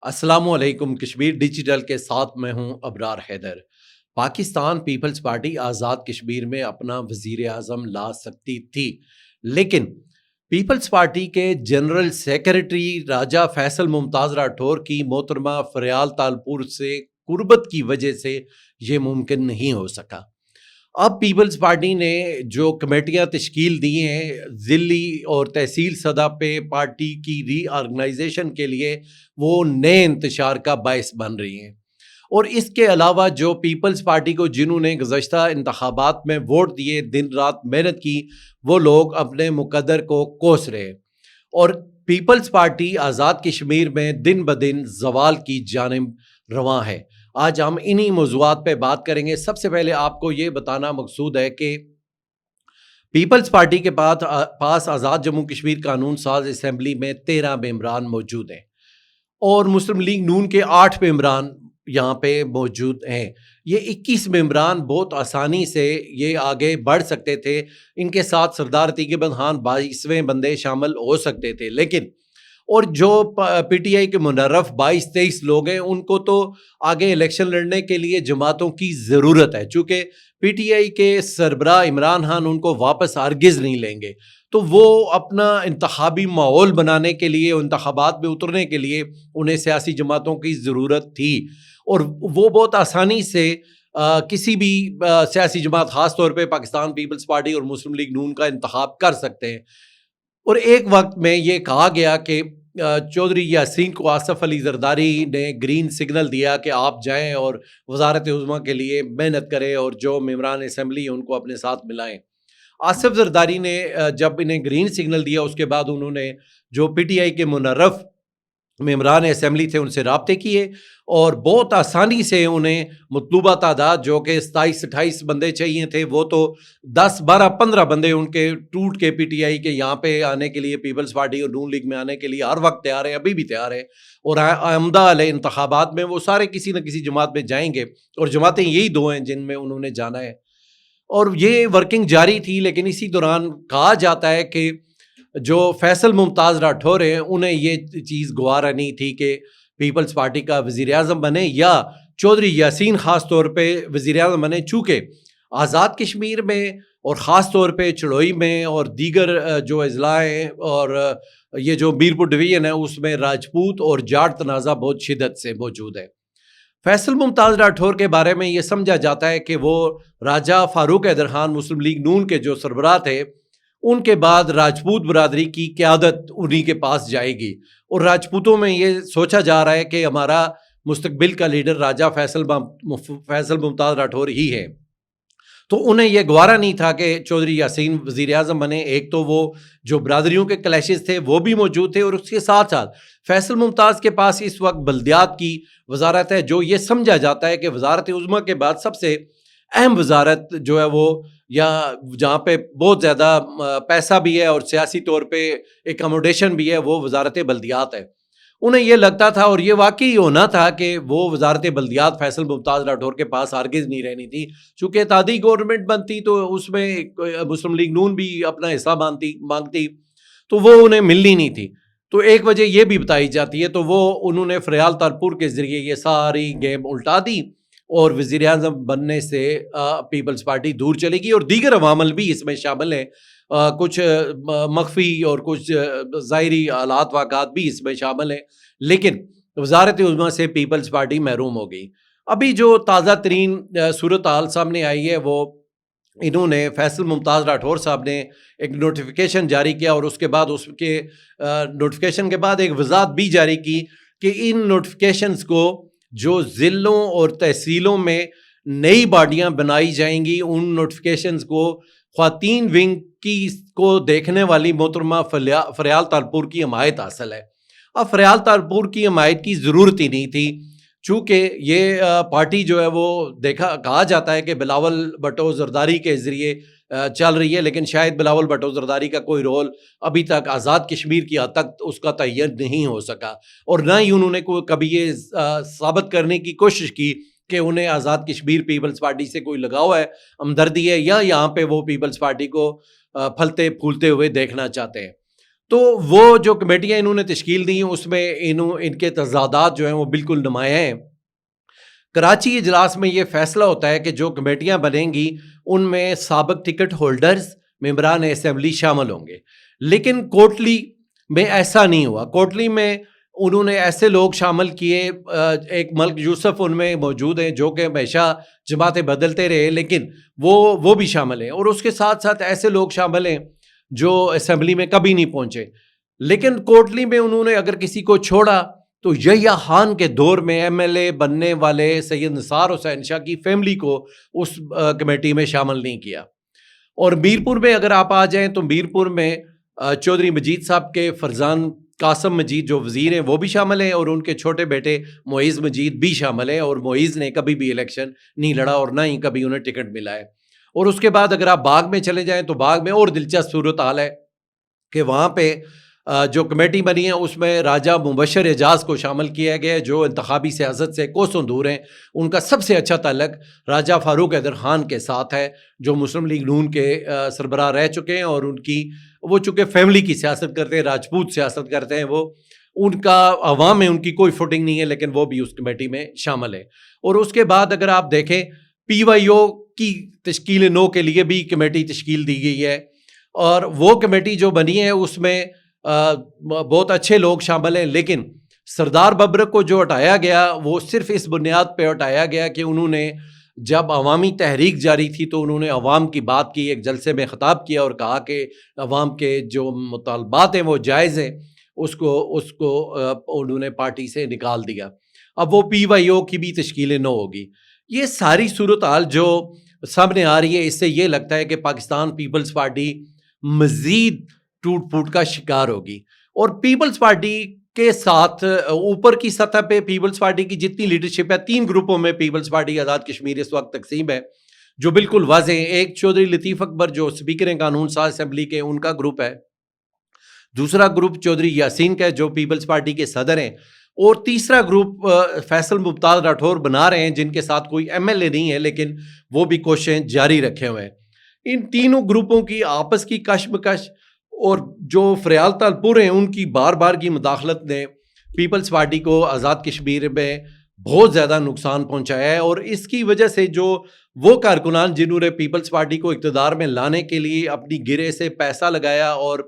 السلام علیکم. کشمیر ڈیجیٹل کے ساتھ میں ہوں ابرار حیدر. پاکستان پیپلز پارٹی آزاد کشمیر میں اپنا وزیر اعظم لا سکتی تھی، لیکن پیپلز پارٹی کے جنرل سیکرٹری راجہ فیصل ممتاز راٹھور کی محترمہ فریال تالپور سے قربت کی وجہ سے یہ ممکن نہیں ہو سکا. اب پیپلز پارٹی نے جو کمیٹیاں تشکیل دی ہیں ضلعی اور تحصیل سطح پہ پارٹی کی ری آرگنائزیشن کے لیے، وہ نئے انتشار کا باعث بن رہی ہیں. اور اس کے علاوہ جو پیپلز پارٹی کو جنہوں نے گزشتہ انتخابات میں ووٹ دیے، دن رات محنت کی، وہ لوگ اپنے مقدر کو کوس رہے. اور پیپلز پارٹی آزاد کشمیر میں دن بدن زوال کی جانب رواں ہے. آج ہم انہی موضوعات پہ بات کریں گے. سب سے پہلے آپ کو یہ بتانا مقصود ہے کہ پیپلز پارٹی کے پاس آزاد جموں کشمیر قانون ساز اسمبلی میں 13 ممبران موجود ہیں اور مسلم لیگ نون کے 8 ممبران یہاں پہ موجود ہیں. یہ 21 ممبران بہت آسانی سے یہ آگے بڑھ سکتے تھے. ان کے ساتھ سردار عتیق احمد خان 22ویں بندے شامل ہو سکتے تھے، لیکن اور جو پی ٹی آئی کے منرف 22-23 لوگ ہیں، ان کو تو آگے الیکشن لڑنے کے لیے جماعتوں کی ضرورت ہے. چونکہ پی ٹی آئی کے سربراہ عمران خان ان کو واپس ہرگز نہیں لیں گے، تو وہ اپنا انتخابی ماحول بنانے کے لیے، انتخابات میں اترنے کے لیے انہیں سیاسی جماعتوں کی ضرورت تھی. اور وہ بہت آسانی سے کسی بھی سیاسی جماعت، خاص طور پہ پاکستان پیپلز پارٹی اور مسلم لیگ نون کا انتخاب کر سکتے ہیں. اور ایک وقت میں یہ کہا گیا کہ چودھری یاسین کو آصف علی زرداری نے گرین سگنل دیا کہ آپ جائیں اور وزارت عظمیٰ کے لیے محنت کریں اور جو ممبران اسمبلی ہیں ان کو اپنے ساتھ ملائیں. آصف زرداری نے جب انہیں گرین سگنل دیا، اس کے بعد انہوں نے جو پی ٹی آئی کے منرف ممبران اسمبلی تھے ان سے رابطے کیے اور بہت آسانی سے انہیں مطلوبہ تعداد جو کہ 27-28 بندے چاہیے تھے، وہ تو 10-12-15 بندے ان کے ٹوٹ کے پی ٹی آئی کے یہاں پہ آنے کے لیے، پیپلز پارٹی اور نون لیگ میں آنے کے لیے ہر وقت تیار ہیں، ابھی بھی تیار ہیں. اور آئندہ علیہ انتخابات میں وہ سارے کسی نہ کسی جماعت میں جائیں گے، اور جماعتیں یہی دو ہیں جن میں انہوں نے جانا ہے. اور یہ ورکنگ جاری تھی. لیکن اسی دوران کہا جاتا ہے کہ جو فیصل ممتاز راٹھور ہیں، انہیں یہ چیز گوارا نہیں تھی کہ پیپلز پارٹی کا وزیر اعظم بنے یا چودھری یاسین خاص طور پہ وزیر اعظم بنے، چونکہ آزاد کشمیر میں اور خاص طور پہ چڑوئی میں اور دیگر جو اضلاع ہیں اور یہ جو میرپور ڈویژن ہے، اس میں راجپوت اور جاٹ تنازع بہت شدت سے موجود ہے. فیصل ممتاز راٹھور کے بارے میں یہ سمجھا جاتا ہے کہ وہ راجہ فاروق حیدر خان مسلم لیگ نون کے جو سربراہ تھے، ان کے بعد راجپوت برادری کی قیادت انہی کے پاس جائے گی. اور راجپوتوں میں یہ سوچا جا رہا ہے کہ ہمارا مستقبل کا لیڈر راجہ فیصل ممتاز راٹھور ہی ہے. تو انہیں یہ گوارا نہیں تھا کہ چودھری یاسین وزیر اعظم بنے. ایک تو وہ جو برادریوں کے کلیشز تھے وہ بھی موجود تھے، اور اس کے ساتھ ساتھ فیصل ممتاز کے پاس اس وقت بلدیات کی وزارت ہے، جو یہ سمجھا جاتا ہے کہ وزارت عظمیٰ کے بعد سب سے اہم وزارت جو ہے وہ، یا جہاں پہ بہت زیادہ پیسہ بھی ہے اور سیاسی طور پہ ایکاموڈیشن بھی ہے، وہ وزارت بلدیات ہے. انہیں یہ لگتا تھا اور یہ واقعی ہونا تھا کہ وہ وزارت بلدیات فیصل ممتاز راٹھور کے پاس ہرگز نہیں رہنی تھی. چونکہ اتحادی گورنمنٹ بنتی تو اس میں مسلم لیگ نون بھی اپنا حصہ مانگتی، تو وہ انہیں ملنی نہیں تھی. تو ایک وجہ یہ بھی بتائی جاتی ہے، تو وہ انہوں نے فریال تالپور کے ذریعے یہ ساری گیم الٹا دی اور وزیر اعظم بننے سے پیپلز پارٹی دور چلے گی. اور دیگر عوامل بھی اس میں شامل ہیں، کچھ مخفی اور کچھ ظاہری حالات واقعات بھی اس میں شامل ہیں، لیکن وزارت عظمیٰ سے پیپلز پارٹی محروم ہو گئی. ابھی جو تازہ ترین صورتحال سامنے آئی ہے، وہ انہوں نے فیصل ممتاز راٹھور صاحب نے ایک نوٹیفیکیشن جاری کیا، اور اس کے بعد اس کے نوٹیفیکیشن کے بعد ایک وضاحت بھی جاری کی کہ ان نوٹیفیکیشنز کو جو ضلعوں اور تحصیلوں میں نئی باڈیاں بنائی جائیں گی، ان نوٹیفیکیشنز کو خواتین ونگ کی کو دیکھنے والی محترمہ فریال تالپور کی حمایت حاصل ہے. اب فریال تالپور کی حمایت کی ضرورت ہی نہیں تھی، چونکہ یہ پارٹی جو ہے وہ کہا جاتا ہے کہ بلاول بھٹو زرداری کے ذریعے چل رہی ہے، لیکن شاید بلاول بھٹو زرداری کا کوئی رول ابھی تک آزاد کشمیر کی حد تک اس کا تعین نہیں ہو سکا، اور نہ ہی انہوں نے کبھی یہ ثابت کرنے کی کوشش کی کہ انہیں آزاد کشمیر پیپلز پارٹی سے کوئی لگاؤ ہے، ہمدردی ہے، یا یہاں پہ وہ پیپلز پارٹی کو پھلتے پھولتے ہوئے دیکھنا چاہتے ہیں. تو وہ جو کمیٹیاں انہوں نے تشکیل دی اس میں ان کے تضادات جو ہیں وہ بالکل نمایاں ہیں۔ کراچی اجلاس میں یہ فیصلہ ہوتا ہے کہ جو کمیٹیاں بنیں گی ان میں سابق ٹکٹ ہولڈرز ممبران اسمبلی شامل ہوں گے، لیکن کوٹلی میں ایسا نہیں ہوا۔ کوٹلی میں انہوں نے ایسے لوگ شامل کیے، ایک ملک یوسف ان میں موجود ہیں جو کہ ہمیشہ جماعتیں بدلتے رہے، لیکن وہ بھی شامل ہیں، اور اس کے ساتھ ساتھ ایسے لوگ شامل ہیں جو اسمبلی میں کبھی نہیں پہنچے۔ لیکن کوٹلی میں انہوں نے اگر کسی کو چھوڑا تو یحییٰ خان کے دور میں ایم ایل اے بننے والے سید نثار حسین شاہ کی فیملی کو اس کمیٹی میں شامل نہیں کیا۔ اور میرپور میں اگر آپ آ جائیں تو میرپور میں چودھری مجید صاحب کے فرزان قاسم مجید جو وزیر ہیں وہ بھی شامل ہیں، اور ان کے چھوٹے بیٹے معیز مجید بھی شامل ہیں، اور معیز نے کبھی بھی الیکشن نہیں لڑا اور نہ ہی کبھی انہیں ٹکٹ ملا ہے۔ اور اس کے بعد اگر آپ باغ میں چلے جائیں تو باغ میں اور دلچسپ صورتحال ہے کہ وہاں پہ جو کمیٹی بنی ہے اس میں راجہ مبشر اعجاز کو شامل کیا گیا ہے جو انتخابی سیاست سے کوسوں دور ہیں۔ ان کا سب سے اچھا تعلق راجہ فاروق حیدر خان کے ساتھ ہے جو مسلم لیگ نون کے سربراہ رہ چکے ہیں، اور ان کی وہ چونکہ فیملی کی سیاست کرتے ہیں، راجپوت سیاست کرتے ہیں، وہ ان کا عوام میں ان کی کوئی فوٹنگ نہیں ہے، لیکن وہ بھی اس کمیٹی میں شامل ہے۔ اور اس کے بعد اگر آپ دیکھیں پی وائی او کی تشکیل نو کے لیے بھی کمیٹی تشکیل دی گئی ہے، اور وہ کمیٹی جو بنی ہے اس میں بہت اچھے لوگ شامل ہیں، لیکن سردار ببرک کو جو ہٹایا گیا وہ صرف اس بنیاد پہ ہٹایا گیا کہ انہوں نے جب عوامی تحریک جاری تھی تو انہوں نے عوام کی بات کی، ایک جلسے میں خطاب کیا اور کہا کہ عوام کے جو مطالبات ہیں وہ جائز ہیں، اس کو انہوں نے پارٹی سے نکال دیا۔ اب وہ پی وائی او کی بھی تشکیل نو ہوگی۔ یہ ساری صورتحال جو سامنے آ رہی ہے اس سے یہ لگتا ہے کہ پاکستان پیپلز پارٹی مزید ٹوٹ پھوٹ کا شکار ہوگی، اور پیپلز پارٹی کے ساتھ اوپر کی سطح پہ پیپلز پارٹی کی جتنی لیڈرشپ ہے، 3 گروپوں میں پیپلز پارٹی آزاد کشمیر اس وقت تقسیم ہے جو بالکل واضح ہیں۔ ایک چودھری لطیف اکبر جو اسپیکر ہیں قانون ساز اسمبلی کے، ان کا گروپ ہے۔ دوسرا گروپ چودھری یاسین کا ہے جو پیپلز پارٹی کے صدر ہیں، اور تیسرا گروپ فیصل ممتاز راٹھور بنا رہے ہیں جن کے ساتھ کوئی ایم ایل اے نہیں ہے، لیکن وہ بھی کوششیں جاری رکھے ہوئے ہیں۔ ان تینوں گروپوں کی آپس کی کشمکش اور جو فریال تالپور ہیں ان کی بار بار کی مداخلت نے پیپلز پارٹی کو آزاد کشمیر میں بہت زیادہ نقصان پہنچایا ہے، اور اس کی وجہ سے جو وہ کارکنان جنہوں نے پیپلز پارٹی کو اقتدار میں لانے کے لیے اپنی گرے سے پیسہ لگایا اور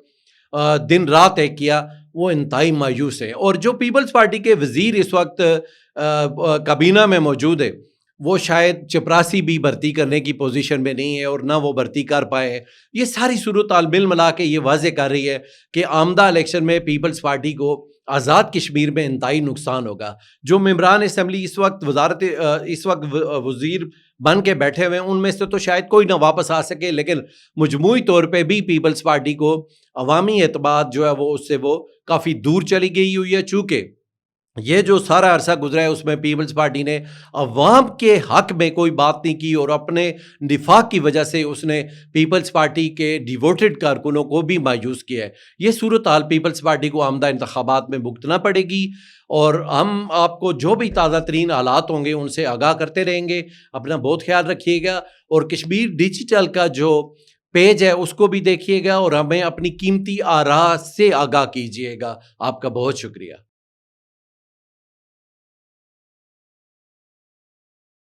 دن رات ایک کیا، وہ انتہائی مایوس ہیں۔ اور جو پیپلز پارٹی کے وزیر اس وقت کابینہ میں موجود ہے وہ شاید چپراسی بھی بھرتی کرنے کی پوزیشن میں نہیں ہے، اور نہ وہ بھرتی کر پائے ہیں۔ یہ ساری صورتحال مل ملا کے یہ واضح کر رہی ہے کہ آمدہ الیکشن میں پیپلز پارٹی کو آزاد کشمیر میں انتہائی نقصان ہوگا۔ جو ممبران اسمبلی اس وقت وزیر بن کے بیٹھے ہوئے ہیں ان میں سے تو شاید کوئی نہ واپس آ سکے، لیکن مجموعی طور پہ بھی پیپلز پارٹی کو عوامی اعتماد جو ہے وہ اس سے وہ کافی دور چلی گئی ہوئی ہے، چونکہ یہ جو سارا عرصہ گزرا ہے اس میں پیپلز پارٹی نے عوام کے حق میں کوئی بات نہیں کی، اور اپنے نفاق کی وجہ سے اس نے پیپلز پارٹی کے ڈیووٹڈ کارکنوں کو بھی مایوس کیا ہے۔ یہ صورتحال پیپلز پارٹی کو آمدہ انتخابات میں بھگتنا پڑے گی، اور ہم آپ کو جو بھی تازہ ترین حالات ہوں گے ان سے آگاہ کرتے رہیں گے۔ اپنا بہت خیال رکھیے گا، اور کشمیر ڈیجیٹل کا جو پیج ہے اس کو بھی دیکھیے گا، اور ہمیں اپنی قیمتی آراء سے آگاہ کیجیے گا۔ آپ کا بہت شکریہ۔